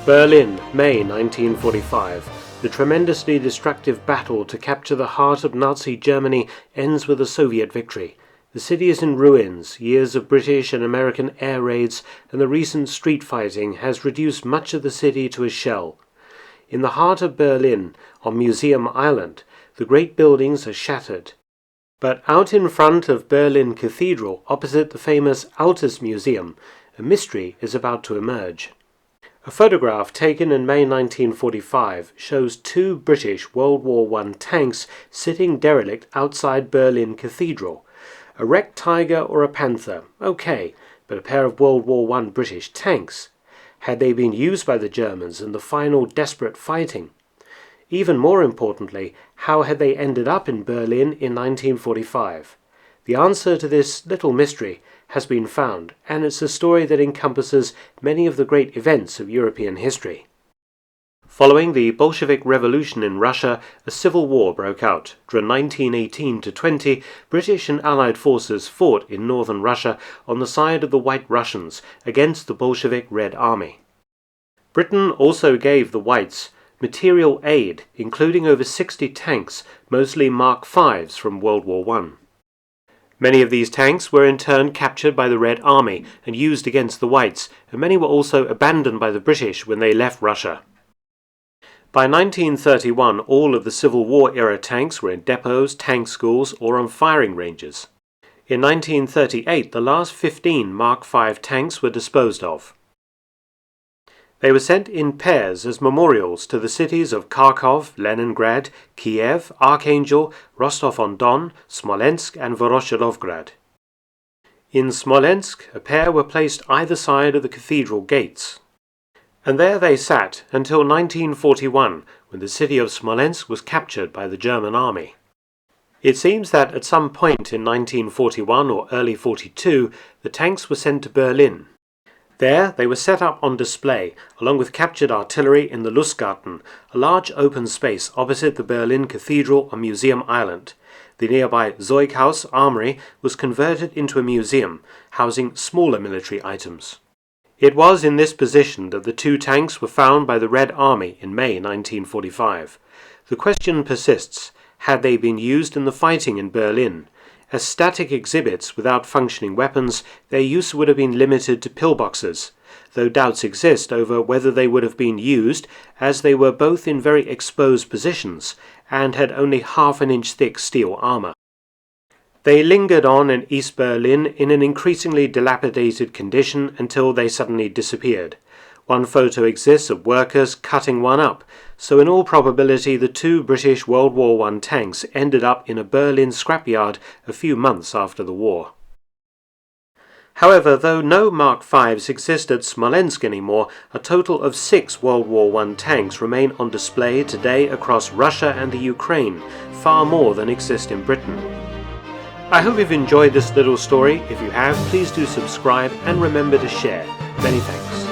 Berlin, May 1945. The tremendously destructive battle to capture the heart of Nazi Germany ends with a Soviet victory. The city is in ruins. Years of British and American air raids and the recent street fighting has reduced much of the city to a shell. In the heart of Berlin, on Museum Island, the great buildings are shattered. But out in front of Berlin Cathedral, opposite the famous Altes Museum, a mystery is about to emerge. A photograph taken in May 1945 shows two British World War I tanks sitting derelict outside Berlin Cathedral. A wrecked tiger or a panther, okay, but a pair of World War I British tanks. Had they been used by the Germans in the final desperate fighting? Even more importantly, how had they ended up in Berlin in 1945? The answer to this little mystery has been found, and it's a story that encompasses many of the great events of European history. Following the Bolshevik Revolution in Russia, a civil war broke out. From 1918 to 20, British and Allied forces fought in northern Russia on the side of the White Russians against the Bolshevik Red Army. Britain also gave the Whites material aid, including over 60 tanks, mostly Mark V's from World War I. Many of these tanks were in turn captured by the Red Army and used against the Whites, and many were also abandoned by the British when they left Russia. By 1931, all of the Civil War-era tanks were in depots, tank schools, or on firing ranges. In 1938, the last 15 Mark V tanks were disposed of. They were sent in pairs as memorials to the cities of Kharkov, Leningrad, Kiev, Archangel, Rostov-on-Don, Smolensk and Voroshillovgrad. In Smolensk, a pair were placed either side of the cathedral gates. And there they sat until 1941, when the city of Smolensk was captured by the German army. It seems that at some point in 1941 or early 42, the tanks were sent to Berlin. There they were set up on display, along with captured artillery in the Lustgarten, a large open space opposite the Berlin Cathedral on Museum Island. The nearby Zeughaus Armoury was converted into a museum, housing smaller military items. It was in this position that the two tanks were found by the Red Army in May 1945. The question persists, had they been used in the fighting in Berlin? As static exhibits without functioning weapons, their use would have been limited to pillboxes, though doubts exist over whether they would have been used, as they were both in very exposed positions and had only half-an-inch thick steel armour. They lingered on in East Berlin in an increasingly dilapidated condition until they suddenly disappeared. One photo exists of workers cutting one up, so in all probability the two British World War I tanks ended up in a Berlin scrapyard a few months after the war. However, though no Mark V's exist at Smolensk anymore, a total of 6 World War I tanks remain on display today across Russia and the Ukraine, far more than exist in Britain. I hope you've enjoyed this little story. If you have, please do subscribe and remember to share. Many thanks.